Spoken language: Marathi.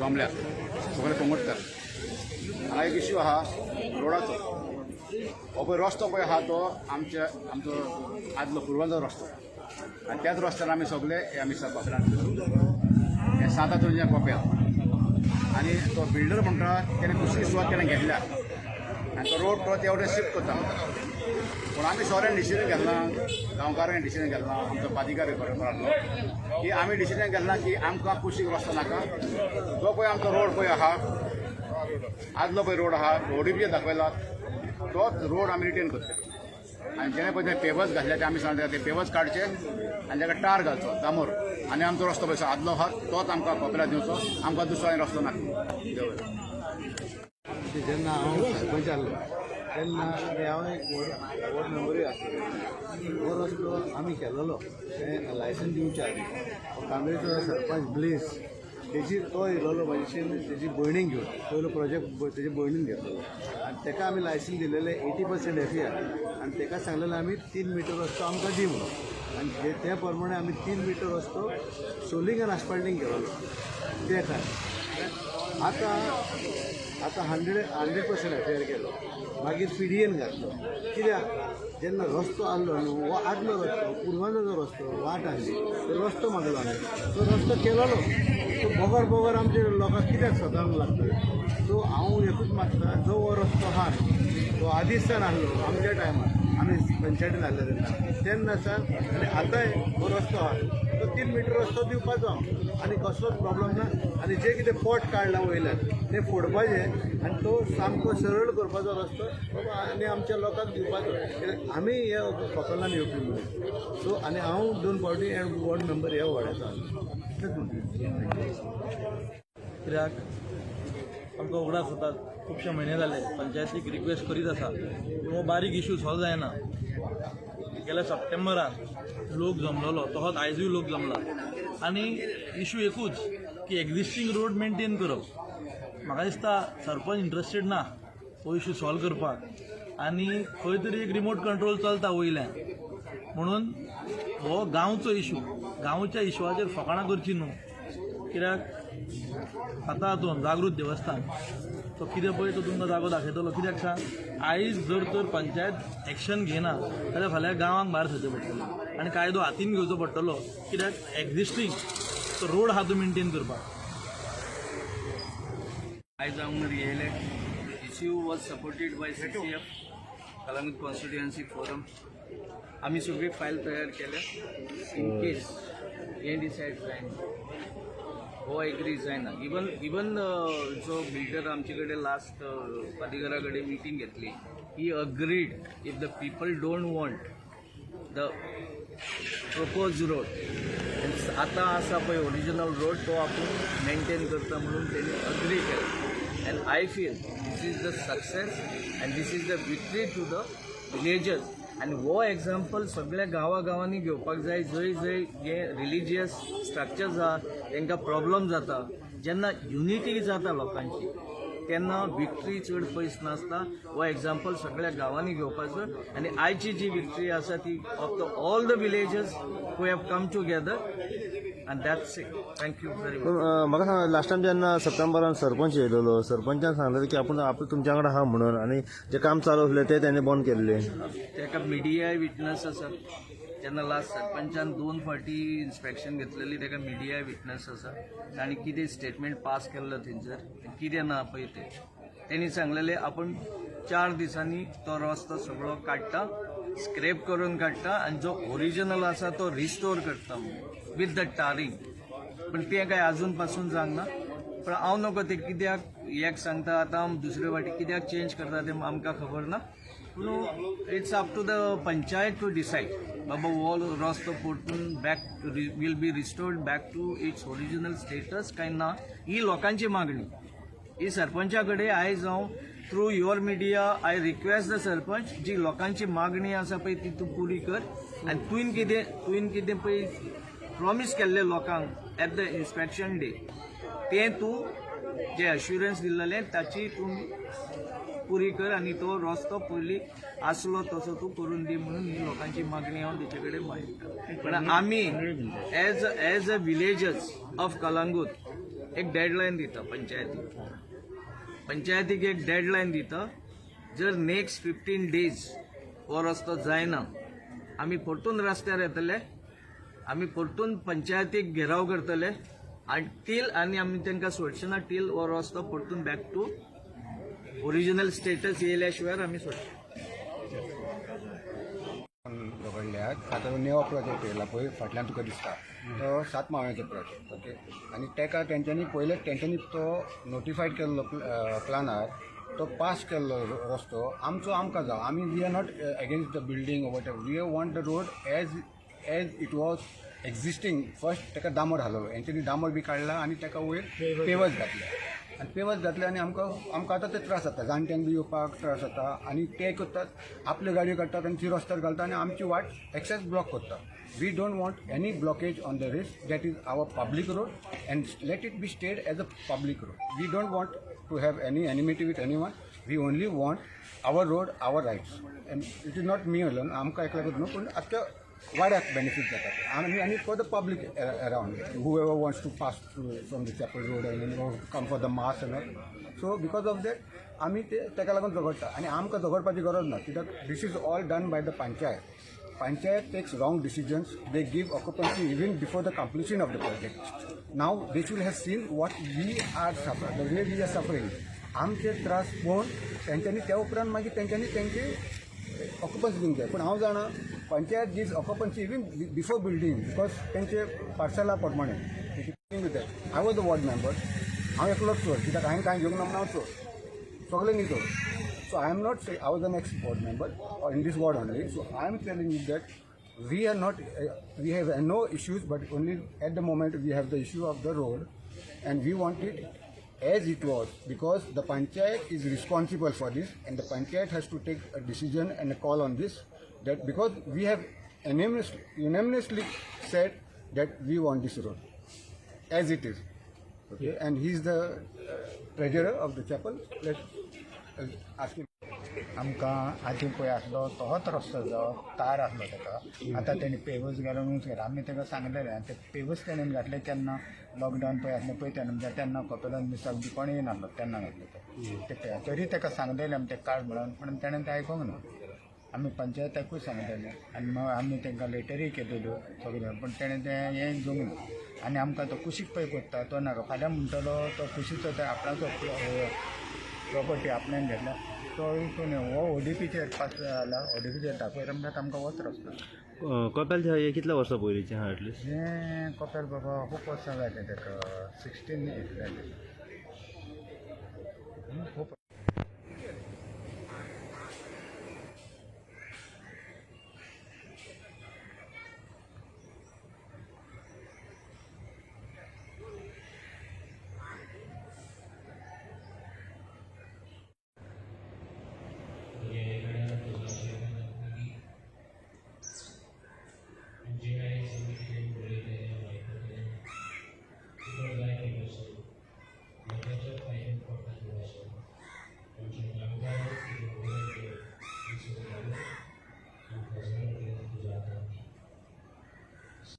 बांबल्यार सगळे पंगडकार हांगा एक इश्यू आहा रोडाचो हो पळय रस्तो पळय आहा तो आमचो आदलो पुर्वजो रस्तो आनी त्याच रस्त्यार आमी सगळे आमी सरपंचान हे 7 तुजें कोप्यां आनी तो बिल्डर म्हणटा तेणें दुसरी सुवात तेणें घेतल्या आनी तो रोड तो तेवढे शिफ्ट करता पूण आमी सोऱ्यान डिसिजन घेतला गांवकारांनी डिसिजन घेतला आमचो पादिकार आसलो की आमी डिसिजन घेतला की आमकां कुशीक रस्तो नाका जो पळय आमचो रोड पळय आहा आदलो पळय रोड आहा रोडी बी दाखयला तोच रोड आमी रिटेन करतले आनी जेणे पळय ते पेवर्स घातले ते आमी सांगता ते पेवर्स काडचे आनी ताका टार घालचो दामोर आनी आमचो रस्तो पळय आदलो आहा तोच आमकां कोपेला दिवचो आमकां दुसरो आनी रस्तो नाका जेन्ना हांव सरपंच आसलो तेन्ना हांव एक वॉर्ड मेंबरूय आसलो हो रस्तो आमी केलोलो तें लायसन दिवचे आदी कांबळेचो सरपंच ब्लेस तेजी तो येयलोलो म्हाजेशीन तेजी भयणीक घेवन पयलो प्रोजेक्ट तेजे भयणीन घेतलो आनी ताका आमी लायसन दिलेलें 80% FER आनी ताका सांगलेलें आमी 3 मीटर रस्तो आमकां दी म्हणून आनी ते प्रमाणे आमी 3 मीटर रस्तो सोलिंग आनी आस्पाल्टींग केलोलो ते काय आतां 100% FER केलो मागीर PDN घातलो कित्याक जेन्ना रस्तो आहलो न्हू हो आदलो रस्तो पुर्वजाचो रस्तो वाट आहली तो रस्तो मागलो आमी तो रस्तो केलोलो तो बोगोर आमचे लोकांक कित्याक सदांक लागता सो हांव एकूच मागता जो हो रस्तो आहा तो आदीसान आहलो आमच्या टायमार आमी पंचायतीन आहले तेन्ना सावन आनी आतांय हो रस्तो आहा तो 3 मीटर रस्तो दिवपाचो आनी कसलोच प्रॉब्लम ना आनी जे कितें पोट काडला वयल्यान ते फोडपाचें आनी तो सामको सरळ करपाचो रस्तो आनी आमच्या लोकांक दिवपाचो आमी हे कोपेलान येवपी म्हणून सो आनी हांव 2 फावटी वॉर्ड मेंबर ह्या वॉर्डाचो कित्याक आमकां उगडास जाता खुबशे म्हयने जाले पंचायतीक रिक्वेस्ट करीत आसा पूण हो बारीक इश्यू सॉल्व जायना गेल्या सप्टेंबरान लोक जमलोलो तसोच आयजूय लोक जमला आनी इश्यू एकूच की एक्झिस्टींग रोड मेंटेन करप म्हाका दिसता सरपंच इंट्रस्टेड ना हो इश्यू सॉल्व करपाक आनी खंय तरी एक रिमोट कंट्रोल चलता वयल्यान म्हणून हो गांवचो इश्यू गांवच्या इश्यूआचेर फकाणां करची न्हू कित्याक आतां हातून जागृत देवस्थान तो कितें पळय तो तुमकां जागो दाखयतलो कित्याक सांग आयज जर तर पंचायत एक्शन घेना जाल्यार फाल्यां गांवांक भायर सरचें पडटलें आनी कायदो हातीन घेवचो पडटलो कित्याक एक्झिस्टींग तो रोड आहा तो मेंटेन करपाक आयज हांव येयले issue was supported by CCF Calangute constituency forum आमी सगळी फायल तयार केल्या इन केस हे डिसायड जायना हो एग्री जायना इवन जो बिल्डर आमचे कडेन लास्ट पादिकारा कडेन मिटींग घेतली he agreed if the people don't want the propose road आतां आसा पळय ओरिजिनल रोड तो आपूण मेंटेन करता म्हणून तेणी अग्री केला and I feel this is the success and this is the victory to the villages आनी हो एग्जाम्पल सगळ्या गांवांनी घेवपाक जाय जंय जंय जे रिलिजियस स्ट्रक्चर्स आहा तांकां प्रॉब्लम जाता जेन्ना युनिटी जाता लोकांची तेन्ना विक्ट्री चड पयस नासता हो एग्जाम्पल सगळ्या गांवांनी घेवपाचो आनी आयची जी विक्ट्री आसा ती of the all the villages who have come together and that's it thank you very much म्हाका सांग लास्ट टायम जेन्ना सप्टेंबरान सरपंच येयलोलो सरपंचान सांगलेलें की आपूण तुमच्या वांगडा आहा म्हणून आनी जे काम चालू आसलें तें तेणें बंद केल्लें ताका मिडियाय विटनस आसा जेन्ना लास्ट सरपंचान 2 फावटी इन्स्पेक्शन घेतलेली ताका मिडियाय विटनस आसा आनी कितें स्टेटमेंट पास केल्लो थंयसर कितें ना पळय तें तेणी सांगलेलें आपूण 4 दिसांनी तो रस्तो सगळो काडटा स्क्रॅप करून काडटा आनी जो ओरिजिनल आसा तो रिस्टोर करता विथ द टारींग पण तें काय अजून पासून जावंक ना पण हांव नको ते कित्याक एक सांगता आतां दुसरे फावटी कित्याक चेंज करता तें आमकां खबर ना पूण it's up to the panchayat to decide बाबा हो रस्तो परतून back will be restored back to its original status काय ना ही लोकांची मागणी ही सरपंचा कडेन आयज हांव through your media I request the sarpanch ji लोकांची मागणी आसा पळय ती तूं पुरी कर आनी तुवें कितें पळय प्रॉमीस केल्ले लोकांक एट द इन्स्पेक्शन डे तें तूं जे अश्युरन्स दिल्लें ताची तूं पुरी कर आणि तो रस्तो पयलीं आसलो तसो तूं करून दी म्हणून ही लोकांची मागणी हांव तेचे कडेन मागता. पण आमी as a villagers of Calangute एक डेडलायन दिता पंचायतीक एक डेडलायन दिता. जर नेक्स्ट 15 days हो रस्तो जायना आमी परतून रस्त्यार येतले, आमी परतून पंचायतीक घेराव करतले आनी आमी तांकां सोडचे ना टील हो रस्तो परतून बॅक टू ओरिजिनल स्टेटस येयल्या शिवाय आमी सोडचे. झगडल्यात आतां तो नेवो प्रोजेक्ट येयला पळय फाटल्यान तुका दिसता तो 7 माळ्याचो प्रोजेक्ट. ओके, आनी तेका तेंच्यांनी तो नोटिफायड केल्लो प्लानार तो पास केल्लो रस्तो आमकां जावं. आमी we are not against the building whatever, we want the road as it was existing. First ताका डांबर घालो, हेंच्यांनी डांबर बी काडला आनी ताका वयर पेवर्स घातले आनी आमकां आतां ते त्रास जाता, जाणट्यांक बी येवपाक त्रास जाता. आनी ते करतात आपल्यो गाडयो काडटात आनी ती रस्त्यार घालता आनी आमची वाट एक्सेस ब्लॉक करता. We don't want any blockage on the race. That is our public road and let it be stayed as a public road. We don't want to have any enmity with anyone. We only want our road, our rights. And it is not me alone, आमकां एकल्याकूच न्हू पूण आख्या वाड्याक बेनिफीट जाता आनी for the public around whoever wants to pass from the Chapel Road and come for the mass and all. So because of that आमी तेका लागून झगडटा आनी आमकां झगडपाची गरज ना, कित्याक this is all done by the panchayat. Panchayat takes wrong decisions. They give occupancy even before the completion of the project. Now they should have seen what we are suffering, the way we are suffering. आमचे त्रास पळोवन तेंच्यांनी त्या उपरांत मागीर तेंचे ऑक्युपन्सी दिवंक जाय. पूण हांव जाणा panchayat gives occupancy even before building because तेंचे पार्सला पोटमाणे. I was the ward member. हांव एकलोच चोर, कित्याक हांवें कांय घेवंक ना म्हणून हांव चोर, सगळे न्ही चोर. So I am not saying I was an ex-ward member or in this ward only. So I am telling you that we are not, we have no issues, but only at the moment we have the issue of the road, and we want it as it was because the panchayat is responsible for this, and the panchayat has to take a decision and a call on this. That because we have unanimously said that we want this road as it is. Okay, and he is the treasurer of the chapel. Let's ask him. आमकां आदीं पळय आसलो तोच रस्तो जो तार आसलो ताका आतां तेणी पेवर्स घालूनूच केला. आमी ताका सांगलेलें आनी ते पेवर्स तेणेन घातले केन्ना लॉकडावन पळय आसलें पळय तेन्ना कपेलान मिसाक बी कोणूय नासलो तेन्ना घातले ते. तरी ताका सांगलेलें आमी ते काड म्हणून, पूण तेणेन तें आयकूंक ना. आमी पंचायताकूय सांगलेलें आनी मग आमी तांकां लेटरी केल्ल्यो सगळ्यो, पूण तेणें तें हें घेवंक ना. आनी आमकां तो कुशीक पळय करता तो नाका. फाल्यां म्हणटलो तो कुशीचो ते आपणाचो प्रॉपर्टी आपल्यान घेतला तो इतून हो ओडीपीचेर पास जाला. ओडीपीचेर दाखयता म्हणल्यार आमकां वच रस्तो. कपेल हे कितल्या वर्सां पयलींचें आहा एटलिस्ट? हें कपेल बाबा खूब वर्सां जालें ताका 16 जालें खूब.